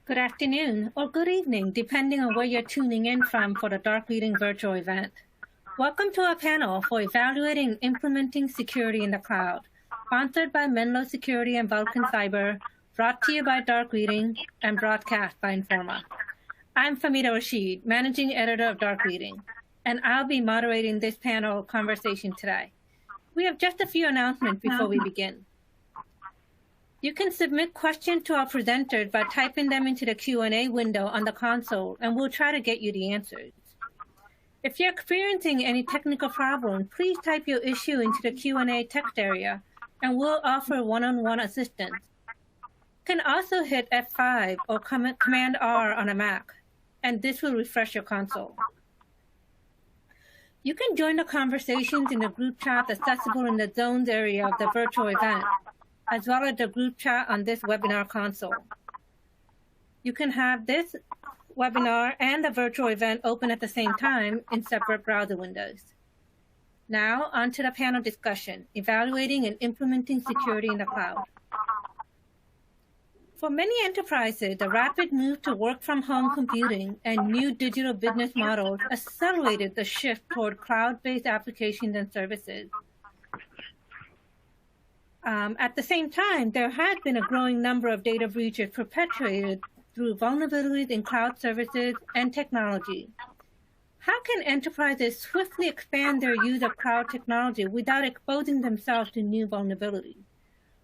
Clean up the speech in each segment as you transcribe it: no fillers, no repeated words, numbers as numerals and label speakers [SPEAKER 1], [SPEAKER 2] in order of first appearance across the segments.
[SPEAKER 1] Good afternoon or good evening, depending on where you're tuning in from for the Dark Reading virtual event. Welcome to our panel for Evaluating and Implementing Security in the Cloud, sponsored by Menlo Security and Vulcan Cyber, brought to you by Dark Reading, and broadcast by Informa. I'm Famida Rashid, Managing Editor of Dark Reading, and I'll be moderating this panel conversation today. We have just a few announcements before we begin. You can submit questions to our presenters by typing them into the Q&A window on the console, and we'll try to get you the answers. If you're experiencing any technical problems, please type your issue into the Q&A text area, and we'll offer one-on-one assistance. You can also hit F5 or Command-R on a Mac, and this will refresh your console. You can join the conversations in the group chat accessible in the Zones area of the virtual event, as well as the group chat on this webinar console. You can have this webinar and the virtual event open at the same time in separate browser windows. Now, on to the panel discussion, Evaluating and Implementing Security in the Cloud. For many enterprises, the rapid move to work-from-home computing and new digital business models accelerated the shift toward cloud-based applications and services. At the same time, there had been a growing number of data breaches perpetrated through vulnerabilities in cloud services and technology. How can enterprises swiftly expand their use of cloud technology without exposing themselves to new vulnerabilities?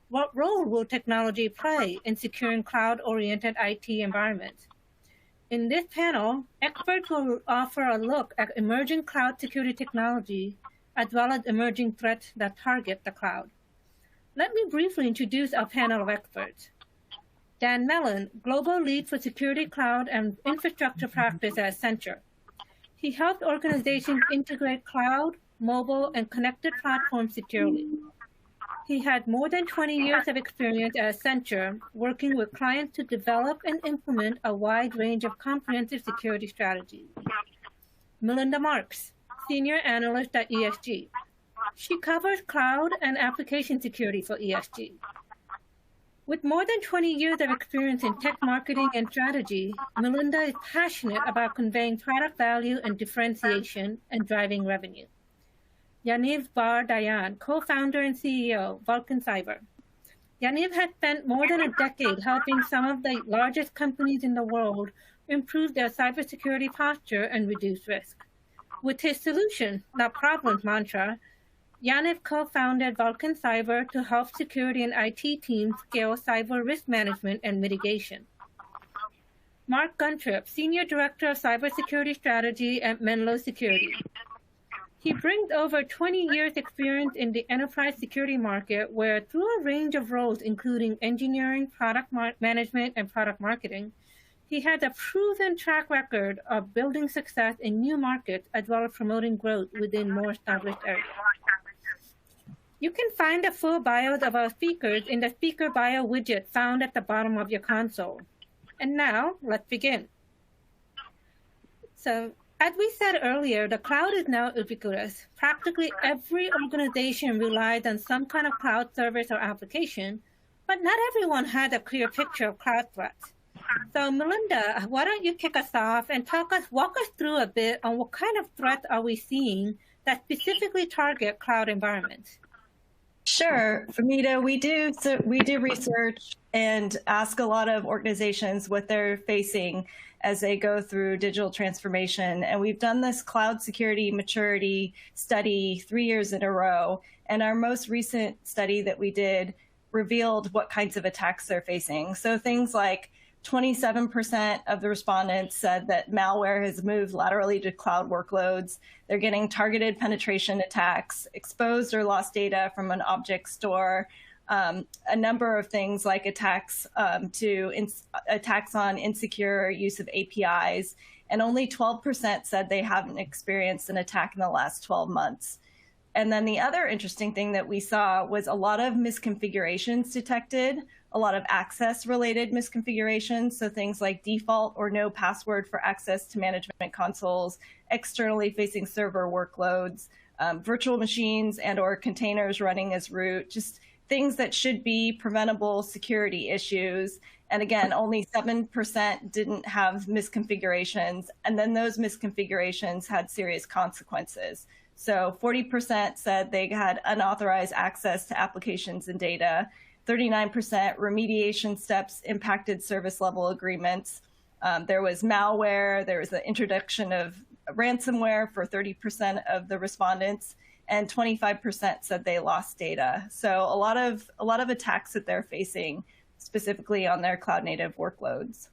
[SPEAKER 1] What role will technology play in securing cloud-oriented IT environments? In this panel, experts will offer a look at emerging cloud security technology as well as emerging threats that target the cloud. Let me briefly introduce our panel of experts. Dan Mellon, Global Lead for Security Cloud and Infrastructure Practice at Accenture. He helped organizations integrate cloud, mobile, and connected platforms securely. He had more than 20 years of experience at Accenture, working with clients to develop and implement a wide range of comprehensive security strategies. Melinda Marks, Senior Analyst at ESG. She covers cloud and application security for ESG. With more than 20 years of experience in tech marketing and strategy, Melinda is passionate about conveying product value and differentiation and driving revenue. Yaniv Bar-Dayan, co-founder and CEO, Vulcan Cyber. Yaniv has spent more than a decade helping some of the largest companies in the world improve their cybersecurity posture and reduce risk. With his solution, not problems mantra, Yaniv co-founded Vulcan Cyber to help security and IT teams scale cyber risk management and mitigation. Mark Guntrip, Senior Director of Cybersecurity Strategy at Menlo Security. He brings over 20 years experience in the enterprise security market where through a range of roles including engineering, product management, and product marketing, he has a proven track record of building success in new markets as well as promoting growth within more established areas. You can find the full bios of our speakers in the speaker bio widget found at the bottom of your console. And now, let's begin. So, as we said earlier, the cloud is now ubiquitous. Practically every organization relies on some kind of cloud service or application, but not everyone has a clear picture of cloud threats. So, Melinda, why don't you kick us off and walk us through a bit on what kind of threats are we seeing that specifically target cloud environments?
[SPEAKER 2] Sure, Famida, we do research and ask a lot of organizations what they're facing as they go through digital transformation. And we've done this cloud security maturity study 3 years in a row. And our most recent study that we did revealed what kinds of attacks they're facing. So things like 27% of the respondents said that malware has moved laterally to cloud workloads. They're getting targeted penetration attacks, exposed or lost data from an object store, a number of things like attacks attacks on insecure use of APIs, and only 12% said they haven't experienced an attack in the last 12 months. And then the other interesting thing that we saw was a lot of misconfigurations detected, a lot of access-related misconfigurations, so things like default or no password for access to management consoles, externally facing server workloads, virtual machines and or containers running as root, just things that should be preventable security issues. And again, only 7% didn't have misconfigurations. And then those misconfigurations had serious consequences. So 40% said they had unauthorized access to applications and data. 39% remediation steps impacted service level agreements. There was malware. There was the introduction of ransomware for 30% of the respondents, and 25% said they lost data. So a lot of attacks that they're facing, specifically on their cloud native workloads.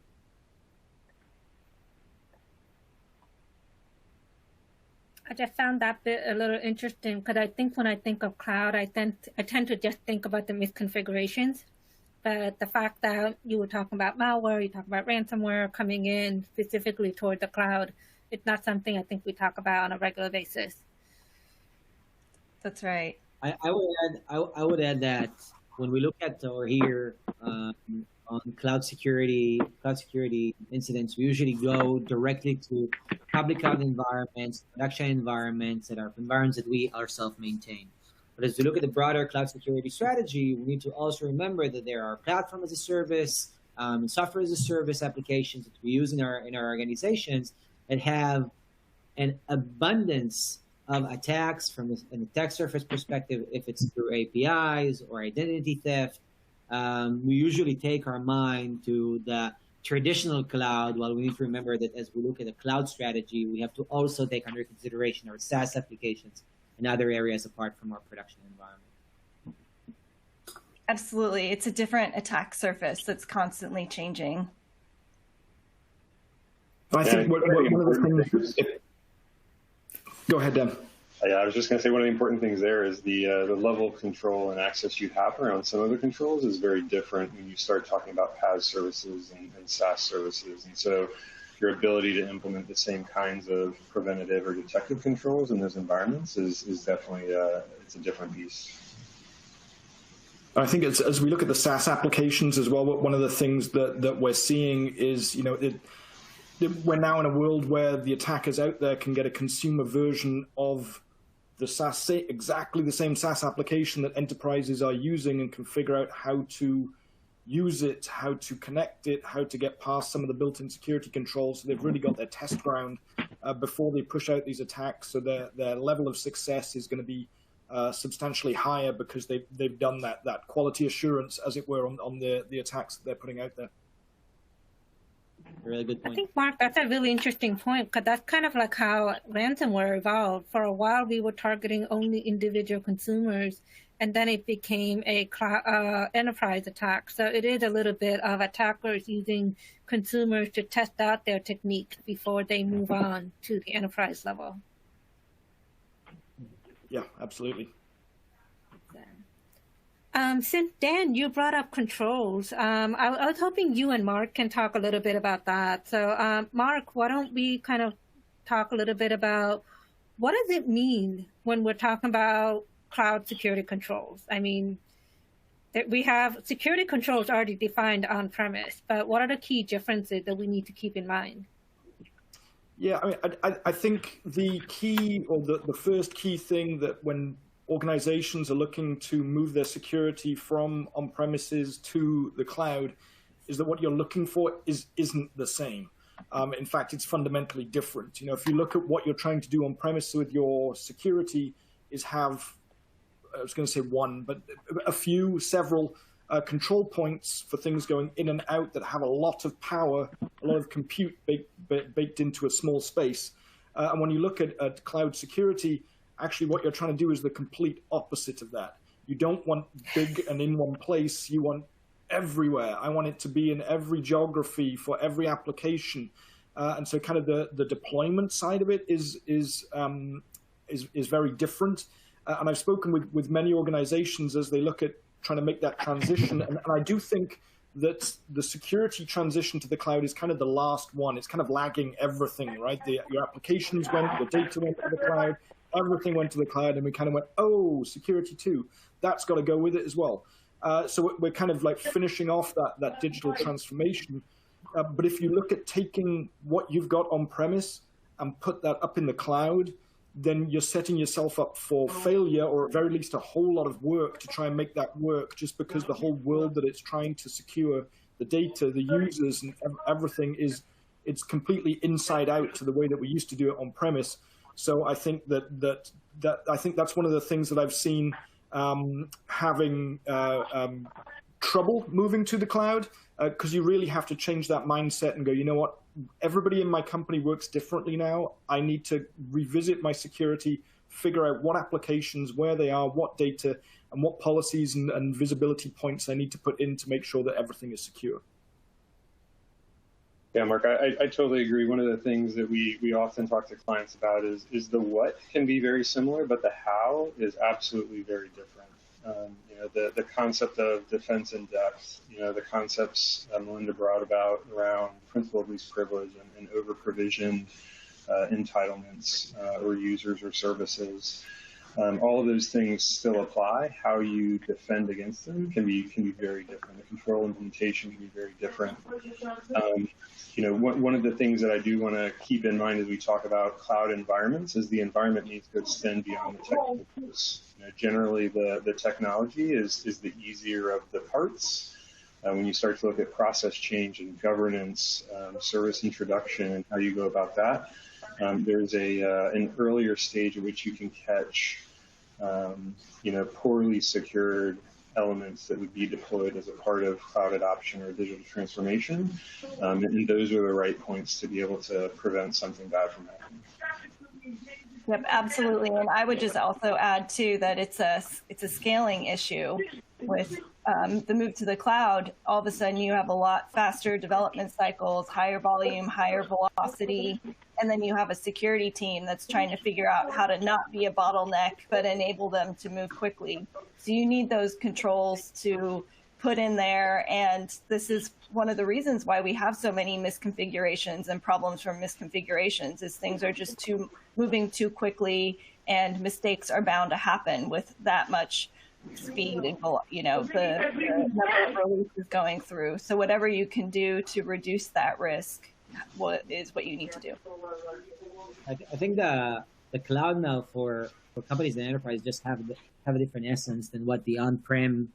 [SPEAKER 1] I just found that bit a little interesting because I think when I think of cloud, I tend to just think about the misconfigurations. But the fact that you were talking about malware, you talk about ransomware coming in specifically toward the cloud, it's not something I think we talk about on a regular basis.
[SPEAKER 2] That's right.
[SPEAKER 3] I would add that when we look at or hear on cloud security incidents, we usually go directly to public cloud environments, production environments that are environments that we ourselves maintain. But as we look at the broader cloud security strategy, we need to also remember that there are platform as a service, software as a service applications that we use in our organizations that have an abundance of attacks from an attack surface perspective. If it's through APIs or identity theft, we usually take our mind to the traditional cloud, while we need to remember that as we look at a cloud strategy, we have to also take under consideration our SaaS applications and other areas apart from our production environment.
[SPEAKER 2] Absolutely. It's a different attack surface that's constantly changing.
[SPEAKER 4] I think one of the things... Go ahead, Dan.
[SPEAKER 5] Yeah, I was just going to say one of the important things there is the level of control and access you have around some of the controls is very different when you start talking about PaaS services and SaaS services. And so your ability to implement the same kinds of preventative or detective controls in those environments is definitely it's a different piece.
[SPEAKER 4] I think as we look at the SaaS applications as well, one of the things that we're seeing is, we're now in a world where the attackers out there can get a consumer version of the SaaS, exactly the same SaaS application that enterprises are using, and can figure out how to use it, how to connect it, how to get past some of the built-in security controls. So they've really got their test ground before they push out these attacks. So their level of success is going to be substantially higher because they've done that quality assurance, as it were, on the attacks that they're putting out there.
[SPEAKER 3] Really good point.
[SPEAKER 1] I think, Mark, that's a really interesting point, because that's kind of like how ransomware evolved. For a while, we were targeting only individual consumers, and then it became a enterprise attack. So it is a little bit of attackers using consumers to test out their technique before they move on to the enterprise level.
[SPEAKER 4] Yeah, absolutely.
[SPEAKER 1] Since Dan, you brought up controls, I was hoping you and Mark can talk a little bit about that. So Mark, why don't we kind of talk a little bit about what does it mean when we're talking about cloud security controls? I mean, we have security controls already defined on premise, but what are the key differences that we need to keep in mind?
[SPEAKER 4] Yeah, I mean, I think the key, or the first key thing that when organizations are looking to move their security from on-premises to the cloud is that what you're looking for isn't the same. In fact, it's fundamentally different. If you look at what you're trying to do on-premise with your security is have, I was going to say one, but several control points for things going in and out that have a lot of power, a lot of compute baked into a small space. And when you look at cloud security, actually what you're trying to do is the complete opposite of that. You don't want big and in one place. You want everywhere. I want it to be in every geography for every application. And so kind of the deployment side of it is very different. And I've spoken with many organizations as they look at trying to make that transition. And I do think that the security transition to the cloud is kind of the last one. It's kind of lagging everything, right? Your applications went, the data went to the cloud, everything went to the cloud, and we kind of went, oh, security too. That's got to go with it as well. So we're kind of like finishing off that digital transformation. But if you look at taking what you've got on premise and put that up in the cloud, then you're setting yourself up for failure, or at very least a whole lot of work to try and make that work, just because the whole world that it's trying to secure, the data, the users, and everything it's completely inside out to the way that we used to do it on premise. So I think I think that's one of the things that I've seen having trouble moving to the cloud, because you really have to change that mindset and go, you know what, everybody in my company works differently now. I need to revisit my security, figure out what applications, where they are, what data, and what policies and visibility points I need to put in to make sure that everything is secure.
[SPEAKER 5] Yeah, Mark, I totally agree. One of the things that we often talk to clients about is the what can be very similar, but the how is absolutely very different. The concept of defense in depth, the concepts Melinda brought about around principle of least privilege and over-provisioned entitlements or users or services. All of those things still apply. How you defend against them can be very different. The control implementation can be very different. One of the things that I do want to keep in mind as we talk about cloud environments is the environment needs to extend beyond the technical piece. Generally, the technology is the easier of the parts. When you start to look at process change and governance, service introduction, and how you go about that, there's an earlier stage at which you can catch, poorly secured elements that would be deployed as a part of cloud adoption or digital transformation, and those are the right points to be able to prevent something bad from happening.
[SPEAKER 2] Yep, absolutely. And I would just also add too that it's a scaling issue with the move to the cloud. All of a sudden, you have a lot faster development cycles, higher volume, higher velocity, and then you have a security team that's trying to figure out how to not be a bottleneck, but enable them to move quickly. So you need those controls to put in there, and this is one of the reasons why we have so many misconfigurations and problems from misconfigurations is things are just moving too quickly, and mistakes are bound to happen with that much speed and the number of releases going through. So whatever you can do to reduce that risk is what you need to do.
[SPEAKER 3] I think the cloud now for companies and enterprise just have a different essence than what the on-prem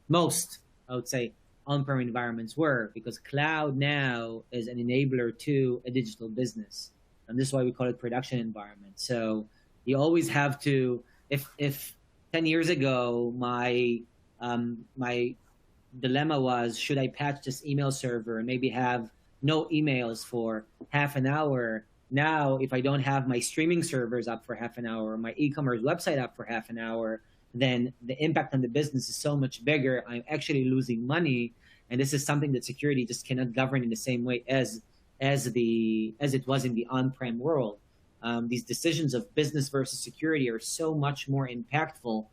[SPEAKER 3] I would say on-prem environments were, because cloud now is an enabler to a digital business, and this is why we call it production environment. So you always have to, if 10 years ago my dilemma was, should I patch this email server and maybe have no emails for half an hour? Now, if I don't have my streaming servers up for half an hour, or my e-commerce website up for half an hour, then the impact on the business is so much bigger. I'm actually losing money, and this is something that security just cannot govern in the same way as it was in the on-prem world. These decisions of business versus security are so much more impactful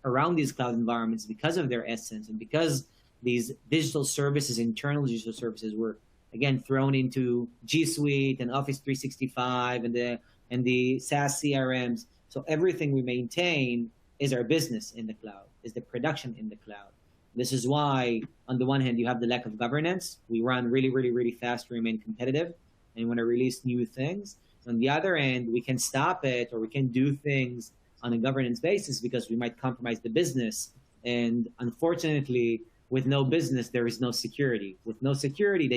[SPEAKER 3] around these cloud environments because of their essence, and because these digital services, internal digital services, were again thrown into G Suite and Office 365 and the SaaS CRMs. So everything we maintain is our business in the cloud, is the production in the cloud. This is why, on the one hand, you have the lack of governance. We run really, really, really fast to remain competitive, and want to release new things. On the other end, we can stop it, or we can do things on a governance basis because we might compromise the business. And unfortunately, with no business, there is no security. With no security,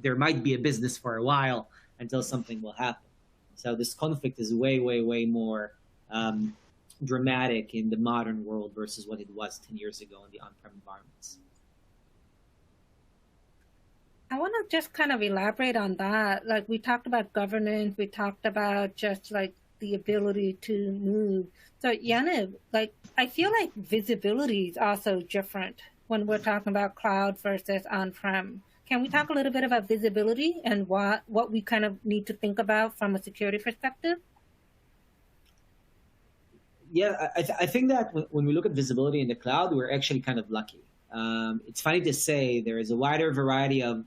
[SPEAKER 3] there might be a business for a while until something will happen. So this conflict is way, way, way more dramatic in the modern world versus what it was 10 years ago in the on-prem environments.
[SPEAKER 1] I want to just kind of elaborate on that. Like, we talked about governance, we talked about just like the ability to move. So Yaniv, I feel like visibility is also different when we're talking about cloud versus on-prem. Can we talk a little bit about visibility and what we kind of need to think about from a security perspective?
[SPEAKER 3] Yeah, I think that when we look at visibility in the cloud, we're actually kind of lucky. It's funny to say there's a wider variety of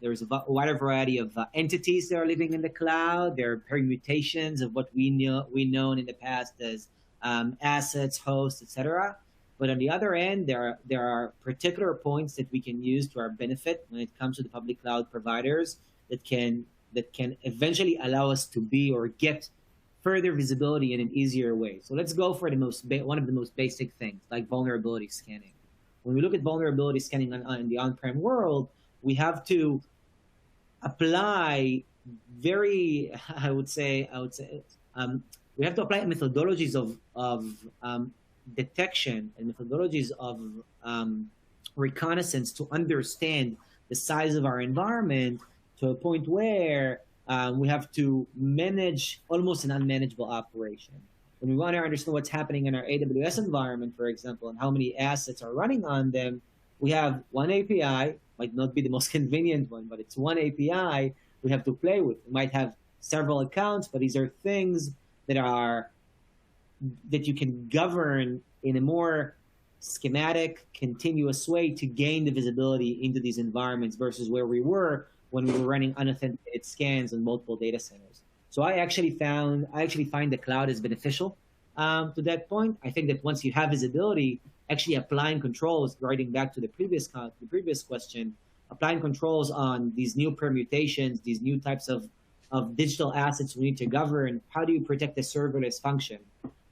[SPEAKER 3] entities that are living in the cloud. There are permutations of what we known in the past as assets, hosts, etc. But on the other end, there are particular points that we can use to our benefit when it comes to the public cloud providers that can eventually allow us to be or get further visibility in an easier way. So let's go for the one of the most basic things, like vulnerability scanning. When we look at vulnerability scanning in the on-prem world, we have to apply I would say, we have to apply methodologies of detection and methodologies of reconnaissance to understand the size of our environment to a point where we have to manage almost an unmanageable operation. When we want to understand what's happening in our AWS environment, for example, and how many assets are running on them, we have one API, might not be the most convenient one, but it's one API we have to play with. We might have several accounts, but these are things that you can govern in a more schematic, continuous way to gain the visibility into these environments versus where we were when we were running unauthenticated scans on multiple data centers. So I actually find the cloud is beneficial to that point. I think that once you have visibility, actually applying controls, writing back to the previous question, applying controls on these new permutations, these new types of digital assets we need to govern. How do you protect the serverless function?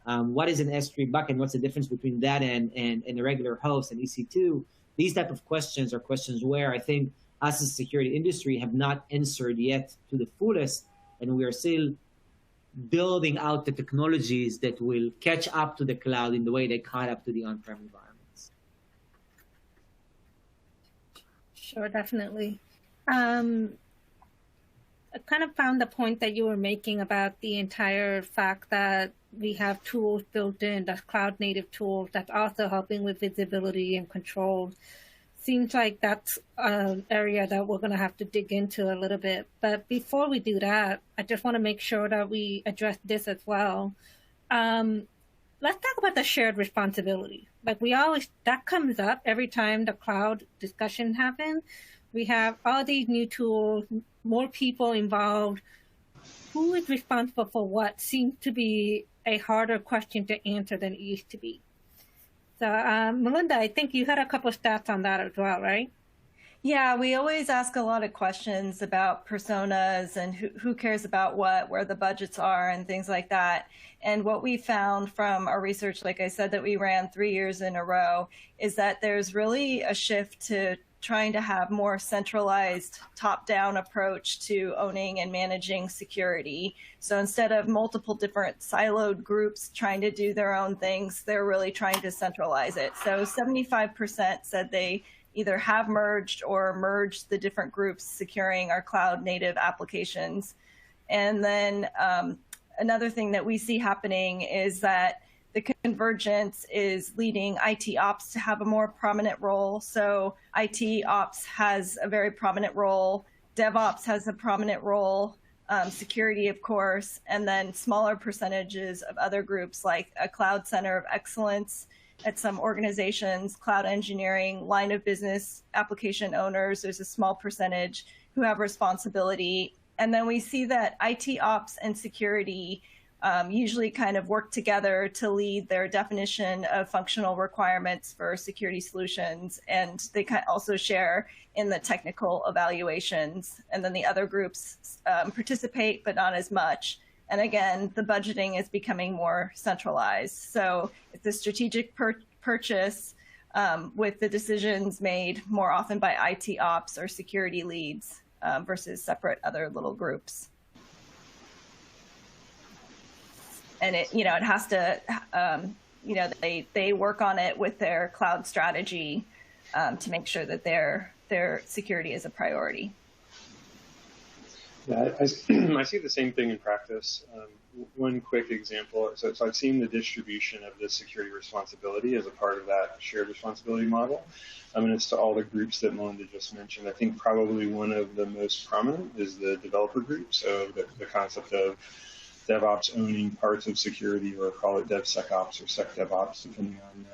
[SPEAKER 3] What is an S3 bucket? What's the difference between that and a regular host and EC2? These type of questions are questions where I think us as a security industry have not answered yet to the fullest, and we are still building out the technologies that will catch up to the cloud in the way they caught up to the on-prem environments.
[SPEAKER 1] Sure, definitely. I kind of found the point that you were making about the entire fact that we have tools built in, that's cloud-native tools, that's also helping with visibility and control. Seems like that's an area that we're going to have to dig into a little bit. But before we do that, I just want to make sure that we address this as well. Let's talk about the shared responsibility. Like that comes up every time the cloud discussion happens. We have all these new tools, more people involved. Who is responsible for what seems to be a harder question to answer than it used to be. So, Melinda, I think you had a couple of stats on that as well, right?
[SPEAKER 2] Yeah, we always ask a lot of questions about personas and who cares about what, where the budgets are and things like that. And what we found from our research, like I said, that we ran 3 years in a row, is that there's really a shift to trying to have more centralized top-down approach to owning and managing security. So instead of multiple different siloed groups trying to do their own things, they're really trying to centralize it. So 75% said they either have merged or merged the different groups securing our cloud-native applications. And then another thing that we see happening is that the convergence is leading IT ops to have a more prominent role. So IT ops has a very prominent role. DevOps has a prominent role. Security, of course, and then smaller percentages of other groups like a cloud center of excellence at some organizations, cloud engineering, line of business, application owners. There's a small percentage who have responsibility. And then we see that IT ops and security usually kind of work together to lead their definition of functional requirements for security solutions. And they also share in the technical evaluations. And then the other groups participate, but not as much. And again, the budgeting is becoming more centralized. So it's a strategic purchase with the decisions made more often by IT ops or security leads versus separate other little groups. And it has to, they work on it with their cloud strategy to make sure that their security is a priority.
[SPEAKER 5] Yeah, I see the same thing in practice. One quick example, so I've seen the distribution of the security responsibility as a part of that shared responsibility model. And it's to all the groups that Melinda just mentioned. I think probably one of the most prominent is the developer group. So the concept of DevOps owning parts of security, or call it DevSecOps or SecDevOps, depending on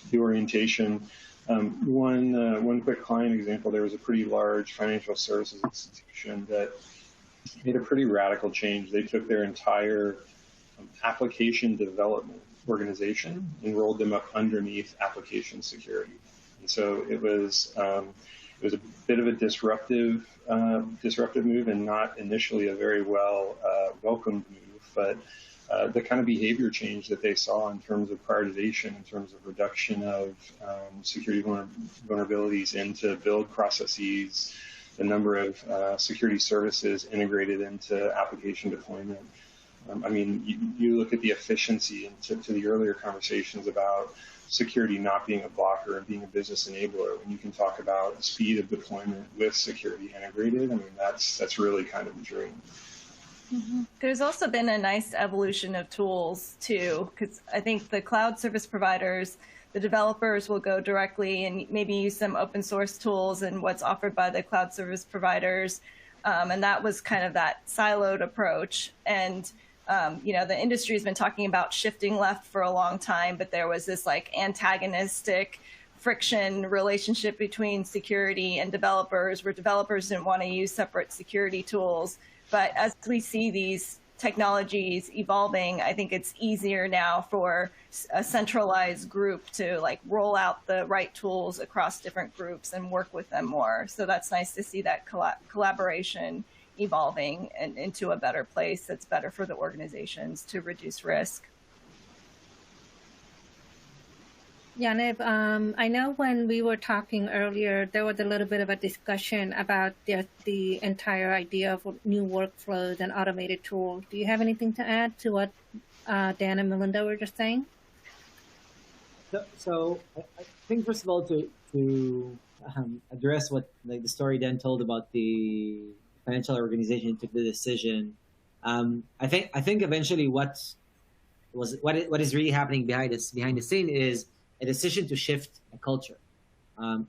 [SPEAKER 5] the orientation. One quick client example, there was a pretty large financial services institution that made a pretty radical change. They took their entire application development organization and rolled them up underneath application security. And so it was a bit of a disruptive move, and not initially a very well welcomed move but the kind of behavior change that they saw in terms of prioritization, in terms of reduction of security vulnerabilities into build processes, the number of security services integrated into application deployment. I mean, you look at the efficiency and to the earlier conversations about security not being a blocker and being a business enabler. When you can talk about speed of deployment with security integrated, I mean, that's really kind of the dream.
[SPEAKER 2] Mm-hmm. There's also been a nice evolution of tools too, because I think the cloud service providers, the developers will go directly and maybe use some open source tools and what's offered by the cloud service providers. And that was kind of that siloed approach. And the industry has been talking about shifting left for a long time, but there was this like antagonistic friction relationship between security and developers, where developers didn't want to use separate security tools. But as we see these technologies evolving, I think it's easier now for a centralized group to like roll out the right tools across different groups and work with them more. So that's nice to see that collaboration evolving and into a better place that's better for the organizations to reduce risk.
[SPEAKER 1] Yaniv, I know when we were talking earlier, there was a little bit of a discussion about the entire idea of new workflows and automated tools. Do you have anything to add to what Dan and Melinda were just saying?
[SPEAKER 3] So I think, first of all, to address what the story Dan told about the financial organization took the decision, I think eventually what is really happening behind the scene is a decision to shift a culture.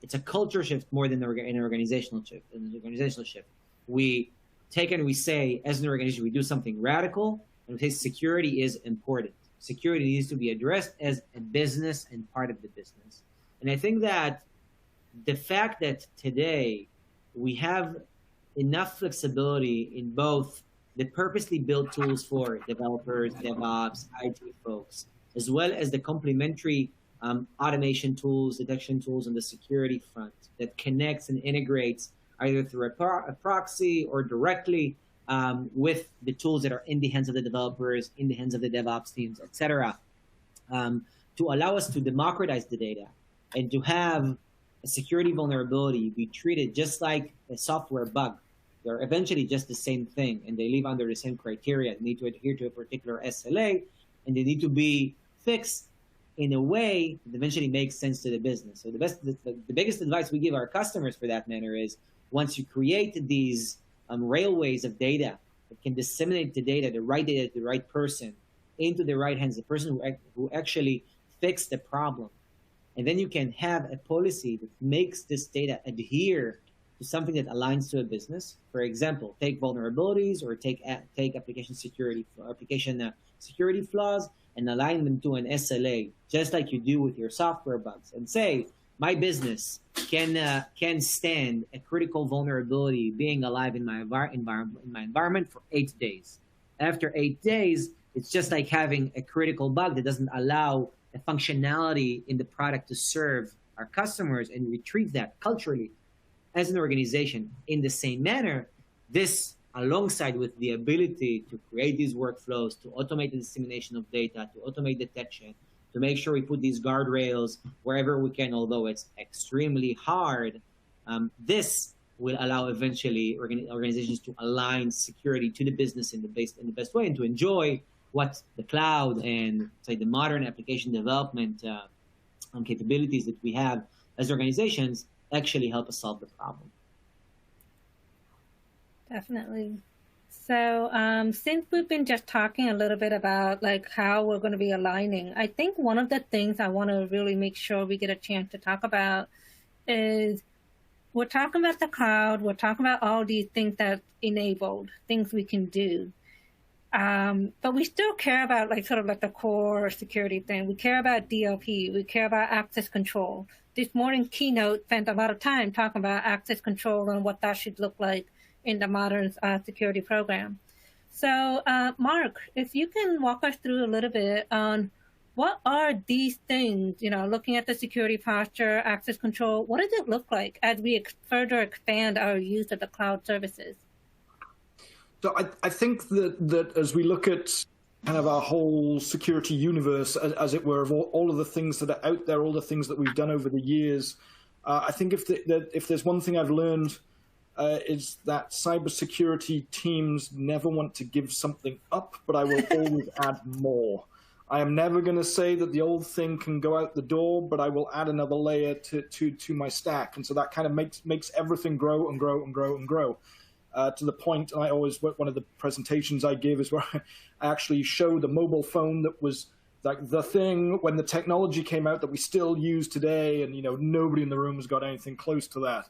[SPEAKER 3] It's a culture shift more than an organizational shift. We take and we say, as an organization, we do something radical, and we say security is important. Security needs to be addressed as a business and part of the business. And I think that the fact that today we have enough flexibility in both the purposely built tools for developers, DevOps, IT folks, as well as the complementary automation tools, detection tools on the security front that connects and integrates either through a proxy or directly with the tools that are in the hands of the developers, in the hands of the DevOps teams, et cetera, to allow us to democratize the data and to have a security vulnerability be treated just like a software bug. They're eventually just the same thing, and they live under the same criteria. They need to adhere to a particular SLA, and they need to be fixed in a way that eventually makes sense to the business. So the biggest advice we give our customers for that matter is, once you create these railways of data that can disseminate the data to the right person, into the right hands, the person who actually fixed the problem. And then you can have a policy that makes this data adhere to something that aligns to a business. For example, take vulnerabilities or take application security flaws and align them to an SLA, just like you do with your software bugs, and say, my business can stand a critical vulnerability being alive in my environment for 8 days. After 8 days, it's just like having a critical bug that doesn't allow a functionality in the product to serve our customers, and we treat that culturally as an organization in the same manner. This, alongside with the ability to create these workflows, to automate the dissemination of data, to automate detection, to make sure we put these guardrails wherever we can, although it's extremely hard, this will allow eventually organizations to align security to the business in the best way, and to enjoy what the cloud and, say, the modern application development capabilities that we have as organizations actually help us solve the problem.
[SPEAKER 1] Definitely. So since we've been just talking a little bit about like how we're going to be aligning, I think one of the things I want to really make sure we get a chance to talk about is, we're talking about the cloud, we're talking about all these things that enabled, things we can do. But we still care about like sort of like the core security thing. We care about DLP, we care about access control. This morning's keynote spent a lot of time talking about access control and what that should look like in the modern security program. So Mark, if you can walk us through a little bit on what are these things, looking at the security posture, access control, what does it look like as we further expand our use of the cloud services?
[SPEAKER 4] So I think that as we look at kind of our whole security universe, as it were, of all of the things that are out there, all the things that we've done over the years, I think if there's one thing I've learned is that cybersecurity teams never want to give something up, but I will always add more. I am never going to say that the old thing can go out the door, but I will add another layer to my stack. And so that kind of makes everything grow and grow and grow and grow. To the point, I always, one of the presentations I give is where I actually show the mobile phone that was like the thing when the technology came out that we still use today, and nobody in the room has got anything close to that.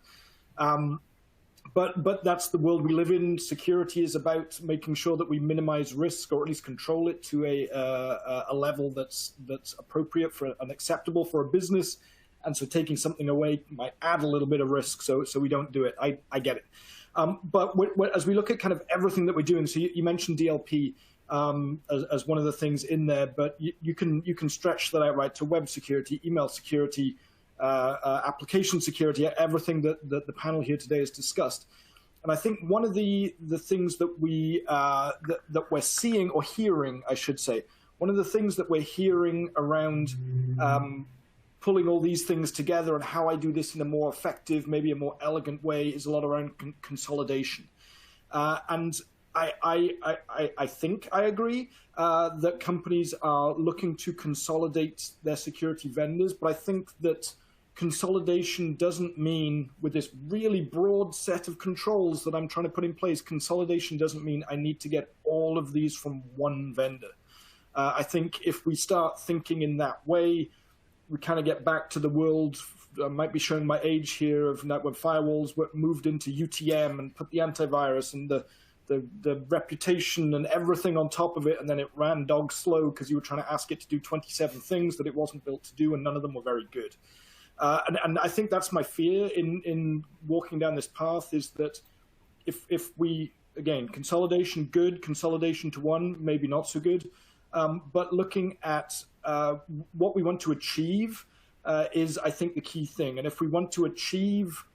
[SPEAKER 4] But that's the world we live in. Security is about making sure that we minimize risk, or at least control it to a level that's appropriate for and acceptable for a business. And so taking something away might add a little bit of risk, so we don't do it. I get it. But as we look at kind of everything that we're doing, so you mentioned DLP as one of the things in there, but you can stretch that out right to web security, email security, application security, everything that the panel here today has discussed. And I think one of the things that we're seeing or hearing, I should say, one of the things that we're hearing around pulling all these things together and how I do this in a more effective, maybe a more elegant way is a lot around consolidation. And I think I agree that companies are looking to consolidate their security vendors, but I think that consolidation doesn't mean, with this really broad set of controls that I'm trying to put in place, consolidation doesn't mean I need to get all of these from one vendor. I think if we start thinking in that way, we kind of get back to the world, I might be showing my age here, of when firewalls were moved into UTM and put the antivirus and the reputation and everything on top of it, and then it ran dog slow because you were trying to ask it to do 27 things that it wasn't built to do, and none of them were very good. And I think that's my fear in walking down this path, is that if we, again, consolidation good, consolidation to one, maybe not so good, but looking at what we want to achieve is, I think, the key thing. And if we want to achieve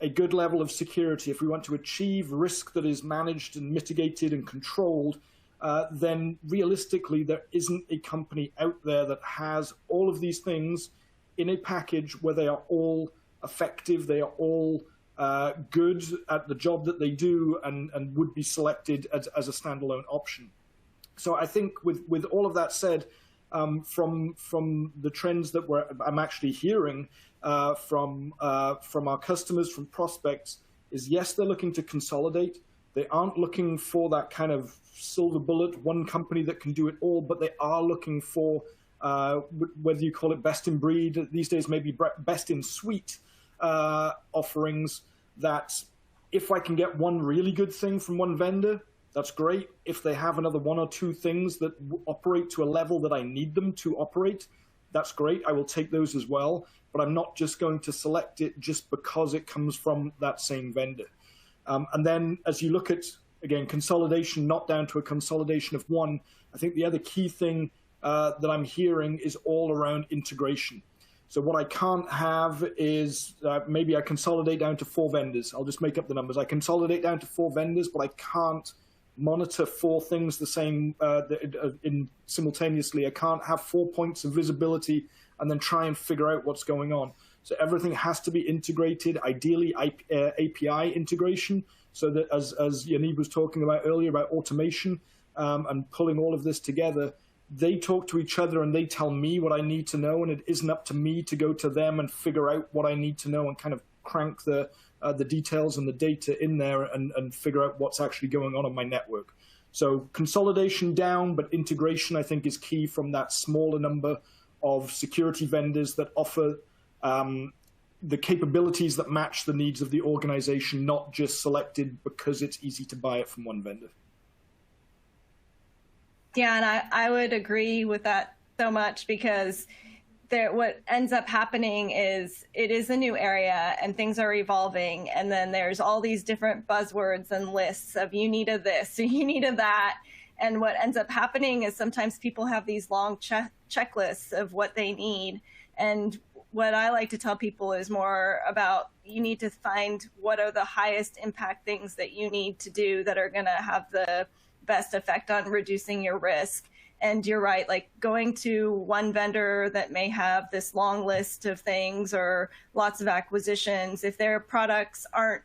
[SPEAKER 4] a good level of security, if we want to achieve risk that is managed and mitigated and controlled, then realistically, there isn't a company out there that has all of these things in a package where they are all effective, they are all good at the job that they do, and would be selected as a standalone option. So I think with all of that said, from the trends that I'm actually hearing from our customers, from prospects, is yes, they're looking to consolidate. They aren't looking for that kind of silver bullet, one company that can do it all, but they are looking for, whether you call it best in breed, these days maybe best in suite offerings, that if I can get one really good thing from one vendor, that's great. If they have another one or two things that operate to a level that I need them to operate, that's great. I will take those as well. But I'm not just going to select it just because it comes from that same vendor. And then as you look at, again, consolidation, not down to a consolidation of one, I think the other key thing that I'm hearing is all around integration. So what I can't have is maybe I consolidate down to 4 vendors. I'll just make up the numbers. I consolidate down to 4 vendors, but I can't monitor 4 things the same simultaneously. I can't have 4 points of visibility and then try and figure out what's going on. So everything has to be integrated, ideally API integration, so that as Yaniv was talking about earlier about automation and pulling all of this together, they talk to each other and they tell me what I need to know, and it isn't up to me to go to them and figure out what I need to know and kind of crank the details and the data in there and figure out what's actually going on my network. So consolidation down, but integration, I think, is key from that smaller number of security vendors that offer the capabilities that match the needs of the organization, not just selected because it's easy to buy it from one vendor.
[SPEAKER 2] Yeah, and I would agree with that so much, because what ends up happening is it is a new area and things are evolving, and then there's all these different buzzwords and lists of you need a this, you need a that, and what ends up happening is sometimes people have these long checklists of what they need, and what I like to tell people is more about you need to find what are the highest impact things that you need to do that are going to have the best effect on reducing your risk. And you're right, like going to one vendor that may have this long list of things or lots of acquisitions, if their products aren't,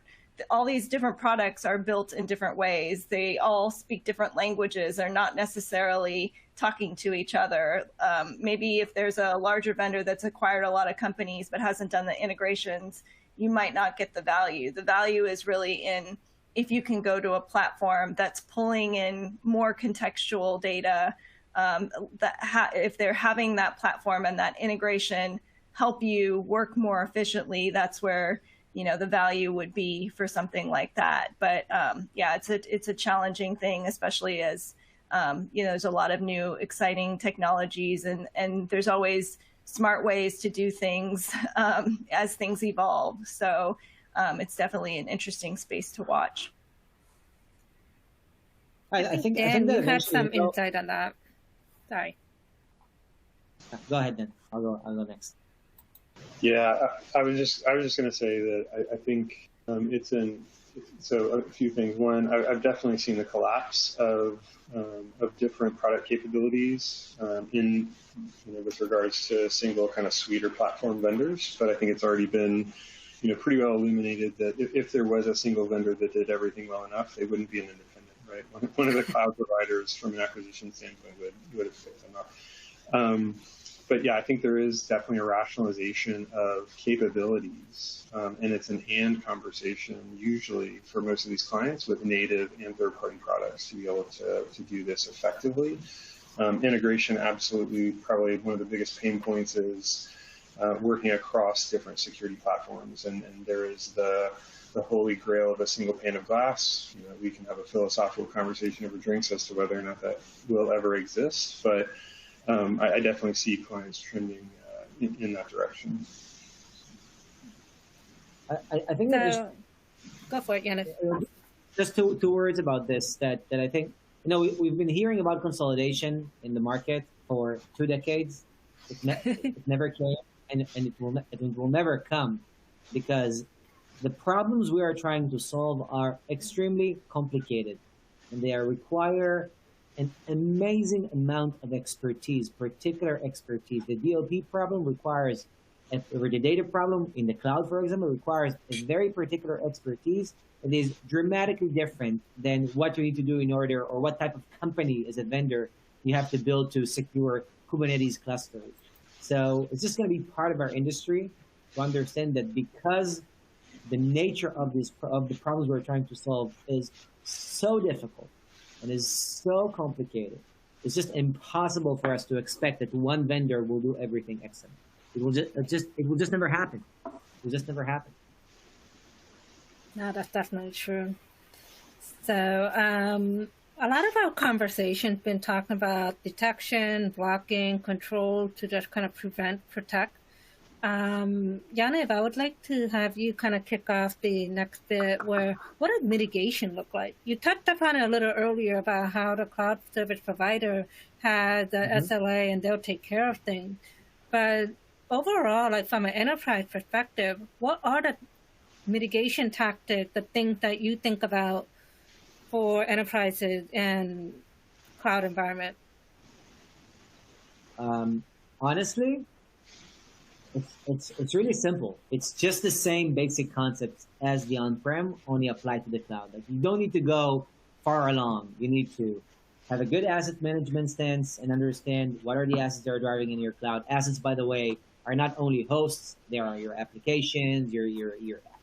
[SPEAKER 2] all these different products are built in different ways. They all speak different languages. They're not necessarily talking to each other. Maybe if there's a larger vendor that's acquired a lot of companies but hasn't done the integrations, you might not get the value. The value is really in if you can go to a platform that's pulling in more contextual data, if they're having that platform and that integration help you work more efficiently, that's where the value would be for something like that. But yeah, it's a challenging thing, especially as there's a lot of new exciting technologies, and there's always smart ways to do things as things evolve. So it's definitely an interesting space to watch.
[SPEAKER 1] I think Dan, you had some insight on that. Sorry.
[SPEAKER 3] Go ahead, then. I'll go next.
[SPEAKER 5] Yeah, I was just going to say that I think so a few things. One, I've definitely seen the collapse of different product capabilities with regards to single kind of suite or platform vendors. But I think it's already been pretty well illuminated that if there was a single vendor that did everything well enough, they wouldn't be an independent, right? One of the cloud providers from an acquisition standpoint would have picked them up. But yeah, I think there is definitely a rationalization of capabilities, and it's an and conversation usually for most of these clients with native and third-party products to be able to do this effectively. Integration, absolutely, probably one of the biggest pain points is working across different security platforms, and there is the holy grail of a single pane of glass. We can have a philosophical conversation over drinks as to whether or not that will ever exist, but I definitely see clients trending in that direction.
[SPEAKER 3] I think that
[SPEAKER 1] go for it, Yaniv.
[SPEAKER 3] Just two words about this that I think we've been hearing about consolidation in the market for 2 decades. It never came, and it will never come, because the problems we are trying to solve are extremely complicated, and they require an amazing amount of expertise, particular expertise. The DLP problem requires, or the data problem in the cloud, for example, requires a very particular expertise that is dramatically different than what you need to do in order, or what type of company as a vendor you have to build to secure Kubernetes clusters. So it's just going to be part of our industry to understand that because the nature of the problems we're trying to solve is so difficult and is so complicated, it's just impossible for us to expect that one vendor will do everything excellent. It will just never happen. It will just never happen.
[SPEAKER 1] No, that's definitely true. So a lot of our conversation's been talking about detection, blocking, control to just kind of protect. Yaniv, I would like to have you kind of kick off the next bit where what does mitigation look like? You touched upon it a little earlier about how the cloud service provider has the SLA and they'll take care of things. But overall, like from an enterprise perspective, what are the mitigation tactics, the things that you think about for enterprises and cloud environment?
[SPEAKER 3] Honestly, it's really simple. It's just the same basic concepts as the on-prem, only applied to the cloud. Like, you don't need to go far along. You need to have a good asset management stance and understand what are the assets that are driving in your cloud. Assets, by the way, are not only hosts. They are your applications, your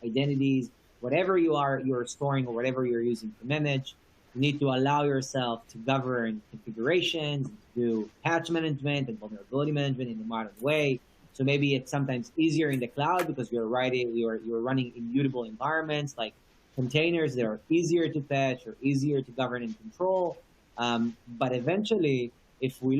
[SPEAKER 3] identities, whatever you're storing or whatever you're using to manage. You need to allow yourself to govern configurations, to do patch management and vulnerability management in a modern way. So maybe it's sometimes easier in the cloud because you're running immutable environments like containers that are easier to patch or easier to govern and control. But eventually, if we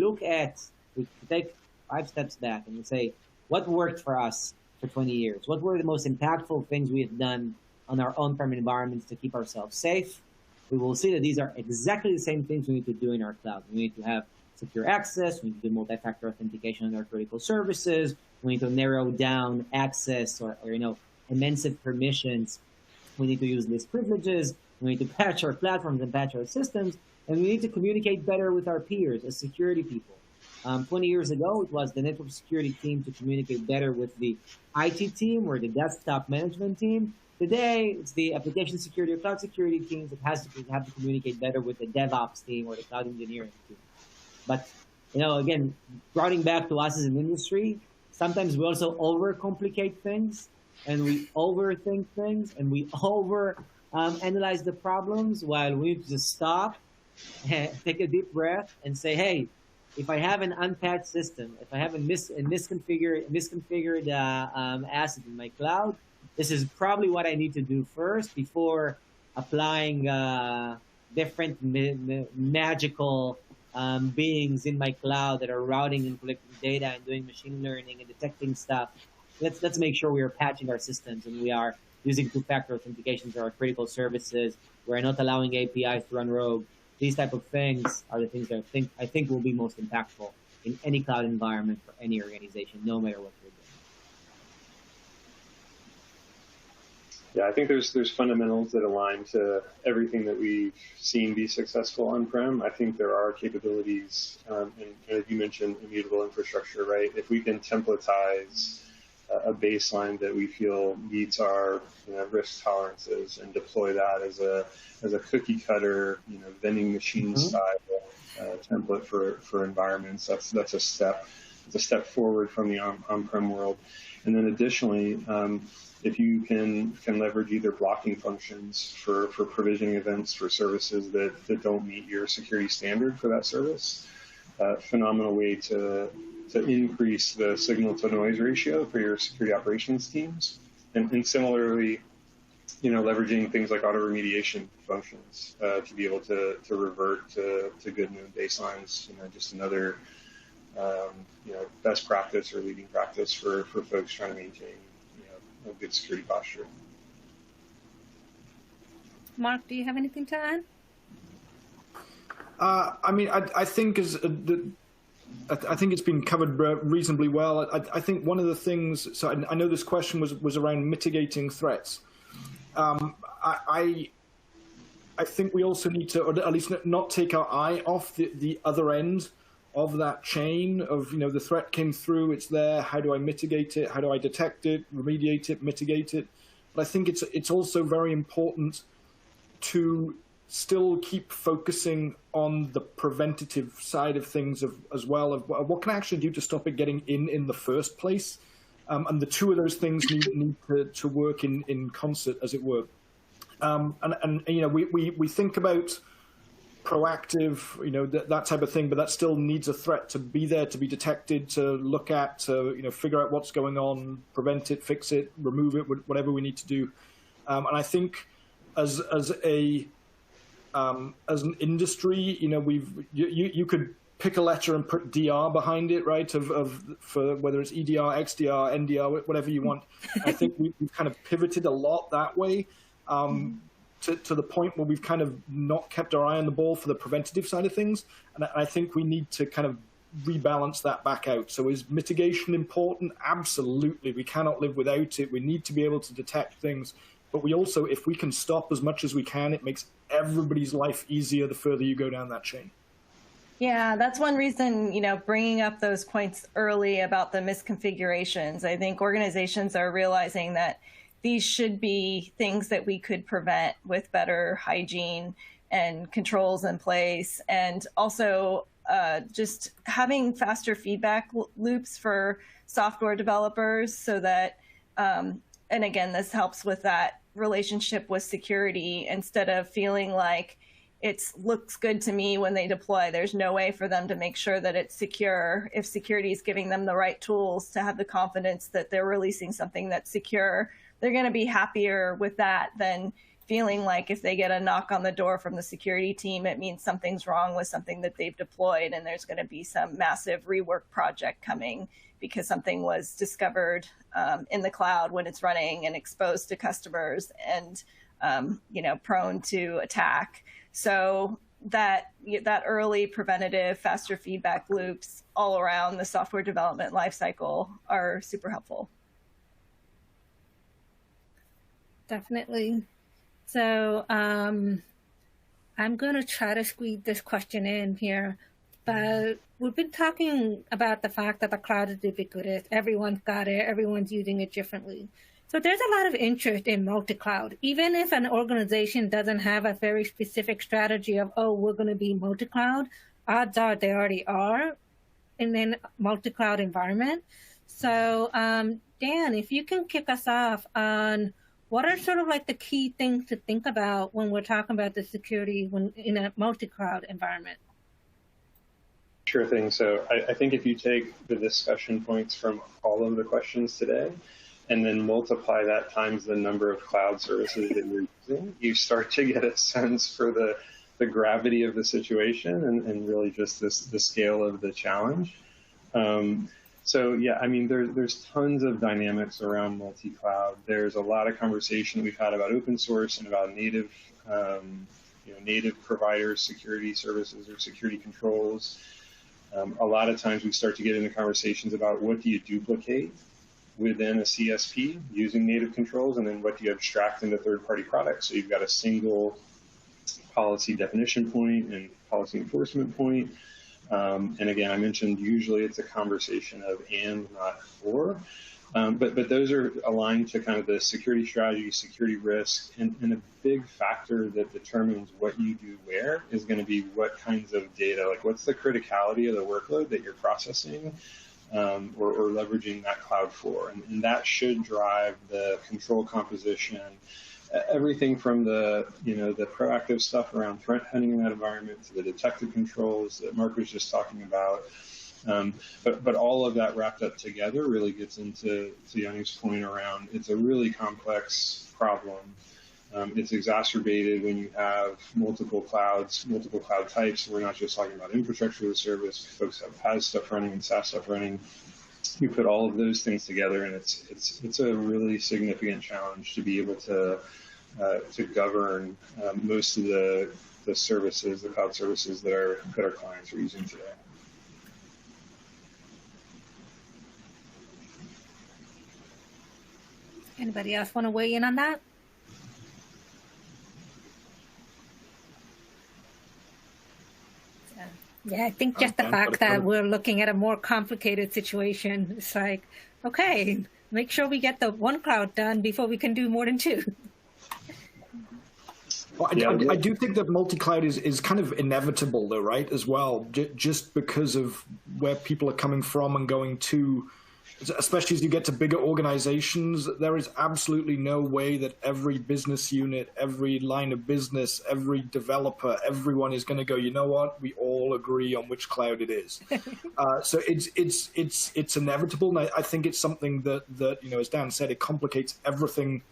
[SPEAKER 3] take 5 steps back and we say, what worked for us for 20 years? What were the most impactful things we have done on our on-prem environments to keep ourselves safe? We will see that these are exactly the same things we need to do in our cloud. We need to have secure access. We need to do multi-factor authentication on our critical services. We need to narrow down access or immense permissions. We need to use less privileges. We need to patch our platforms and patch our systems. And we need to communicate better with our peers as security people. 20 years ago, it was the network security team to communicate better with the IT team or the desktop management team. Today, it's the application security or cloud security teams that have to communicate better with the DevOps team or the cloud engineering team. But, again, routing back to us as an industry, sometimes we also overcomplicate things and we overthink things and we analyze the problems while we need to just stop, take a deep breath and say, hey, if I have an unpatched system, if I have a misconfigured asset in my cloud, this is probably what I need to do first before applying different magical beings in my cloud that are routing and collecting data and doing machine learning and detecting stuff. Let's make sure we are patching our systems and we are using two-factor authentication to our critical services. We're not allowing APIs to run rogue. These type of things are the things that I think will be most impactful in any cloud environment for any organization, no matter what you're doing.
[SPEAKER 5] Yeah, I think there's fundamentals that align to everything that we've seen be successful on-prem. I think there are capabilities, and as you mentioned, immutable infrastructure, right? If we can templatize a baseline that we feel meets our risk tolerances and deploy that as a cookie cutter, vending machine style template for environments. That's a step. It's a step forward from the on-prem world. And then additionally, if you can leverage either blocking functions for provisioning events for services that don't meet your security standard for that service, phenomenal way to increase the signal-to-noise ratio for your security operations teams. And similarly, leveraging things like auto-remediation functions to be able to revert to good known baselines, just another best practice or leading practice for folks trying to maintain a good security posture.
[SPEAKER 1] Mark, do you have anything to add?
[SPEAKER 4] I think I think it's been covered reasonably well. I think one of the things, so I know this question was around mitigating threats. I think we also need to, or at least not take our eye off the other end of that chain of, the threat came through, it's there, how do I mitigate it? How do I detect it, remediate it, mitigate it? But I think it's also very important to still keep focusing on the preventative side of things as well, of what can I actually do to stop it getting in the first place. And the two of those things need to work in concert, as it were. We think about proactive, that type of thing, but that still needs a threat to be there, to be detected, to look at, to figure out what's going on, prevent it, fix it, remove it, whatever we need to do. And I think as an industry, you could pick a letter and put DR behind it, right? For whether it's EDR, XDR, NDR, whatever you want. I think we've kind of pivoted a lot that way. To the point where we've kind of not kept our eye on the ball for the preventative side of things. And I think we need to kind of rebalance that back out. So is mitigation important? Absolutely. We cannot live without it. We need to be able to detect things. But we also, if we can stop as much as we can, it makes everybody's life easier the further you go down that chain.
[SPEAKER 2] Yeah, that's one reason, bringing up those points early about the misconfigurations. I think organizations are realizing that these should be things that we could prevent with better hygiene and controls in place. And also just having faster feedback loops for software developers so that, and again, this helps with that relationship with security instead of feeling like it looks good to me when they deploy. There's no way for them to make sure that it's secure. If security is giving them the right tools to have the confidence that they're releasing something that's secure, they're going to be happier with that than feeling like if they get a knock on the door from the security team, it means something's wrong with something that they've deployed and there's going to be some massive rework project coming because something was discovered in the cloud when it's running and exposed to customers and prone to attack. So that early preventative, faster feedback loops all around the software development lifecycle are super helpful.
[SPEAKER 1] Definitely. So I'm going to try to squeeze this question in here, but we've been talking about the fact that the cloud is ubiquitous. Everyone's got it. Everyone's using it differently. So there's a lot of interest in multi-cloud. Even if an organization doesn't have a very specific strategy of, oh, we're going to be multi-cloud, odds are they already are in a multi-cloud environment. So Dan, if you can kick us off on what are sort of like the key things to think about when we're talking about the security when in a multi-cloud environment?
[SPEAKER 5] Sure thing. So I think if you take the discussion points from all of the questions today and then multiply that times the number of cloud services that you're using, you start to get a sense for the gravity of the situation and really just the scale of the challenge. So yeah, I mean, there's tons of dynamics around multi-cloud. There's a lot of conversation we've had about open source and about native, native providers, security services or security controls. A lot of times we start to get into conversations about what do you duplicate within a CSP using native controls, and then what do you abstract into third-party products. So you've got a single policy definition point and policy enforcement point. And again, I mentioned usually it's a conversation of and, not or. But those are aligned to kind of the security strategy, security risk, and a big factor that determines what you do where is going to be what kinds of data, like what's the criticality of the workload that you're processing or leveraging that cloud for. And that should drive the control composition, everything from the proactive stuff around threat hunting in that environment to the detective controls that Mark was just talking about. But all of that wrapped up together really gets into Yaniv's point around it's a really complex problem. It's exacerbated when you have multiple clouds, multiple cloud types. We're not just talking about infrastructure as a service. Folks have PaaS stuff running and SaaS stuff running. You put all of those things together, and it's a really significant challenge to be able to govern most of the services, the cloud services that our clients are using today.
[SPEAKER 1] Anybody else want to weigh in on that? Yeah, I think just the fact that we're looking at a more complicated situation, it's like, okay, make sure we get the one cloud done before we can do more than two.
[SPEAKER 4] Well, I do think that multi-cloud is kind of inevitable, though, right, as well, just because of where people are coming from and going to. Especially as you get to bigger organizations, there is absolutely no way that every business unit, every line of business, every developer, everyone is going to go, you know what, we all agree on which cloud it is. So it's inevitable. And I think it's something that, as Dan said, it complicates everything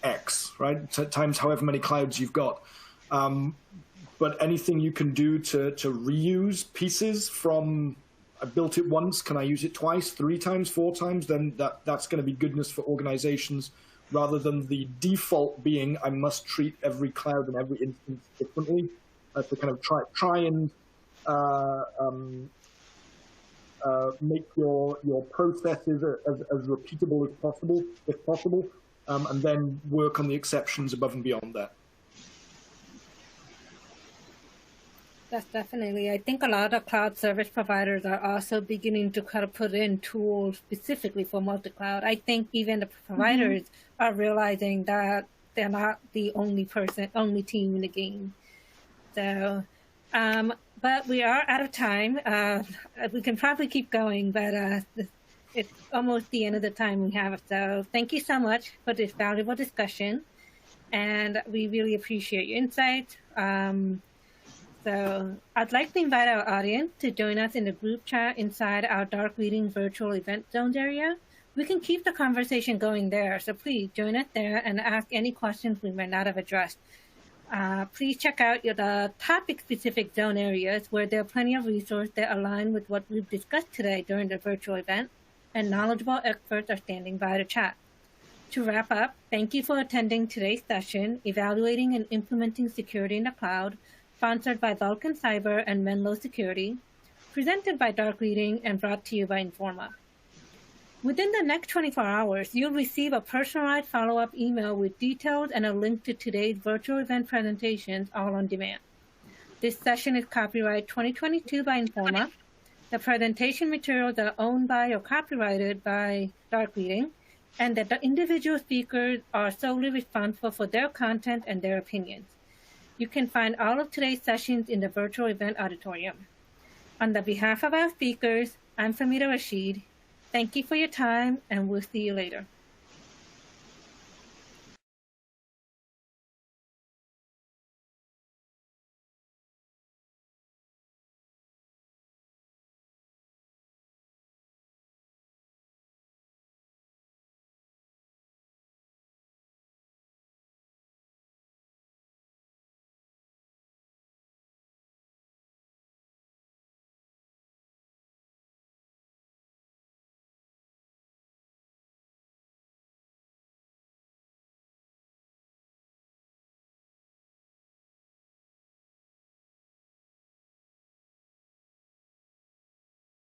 [SPEAKER 4] X, right? Times however many clouds you've got. But anything you can do to reuse pieces from I built it once, can I use it twice, 3 times, 4 times? Then that's going to be goodness for organizations rather than the default being I must treat every cloud and every instance differently. To kind of try and make your processes as repeatable as possible, if possible, and then work on the exceptions above and beyond that.
[SPEAKER 1] That's definitely. I think a lot of cloud service providers are also beginning to kind of put in tools specifically for multi-cloud. I think even the providers are realizing that they're not the only team in the game. So, but we are out of time. We can probably keep going, but it's almost the end of the time we have. So thank you so much for this valuable discussion. And we really appreciate your insight. So I'd like to invite our audience to join us in the group chat inside our Dark Reading virtual event zones area. We can keep the conversation going there, so please join us there and ask any questions we might not have addressed. Please check out the topic-specific zone areas where there are plenty of resources that align with what we've discussed today during the virtual event, and knowledgeable experts are standing by to chat. To wrap up, thank you for attending today's session, Evaluating and Implementing Security in the Cloud, sponsored by Vulcan Cyber and Menlo Security, presented by Dark Reading, and brought to you by Informa. Within the next 24 hours, you'll receive a personalized follow-up email with details and a link to today's virtual event presentations, all on demand. This session is copyright 2022 by Informa. The presentation materials are owned by or copyrighted by Dark Reading, and that the individual speakers are solely responsible for their content and their opinions. You can find all of today's sessions in the virtual event auditorium. On the behalf of our speakers, I'm Famida Rashid. Thank you for your time, and we'll see you later.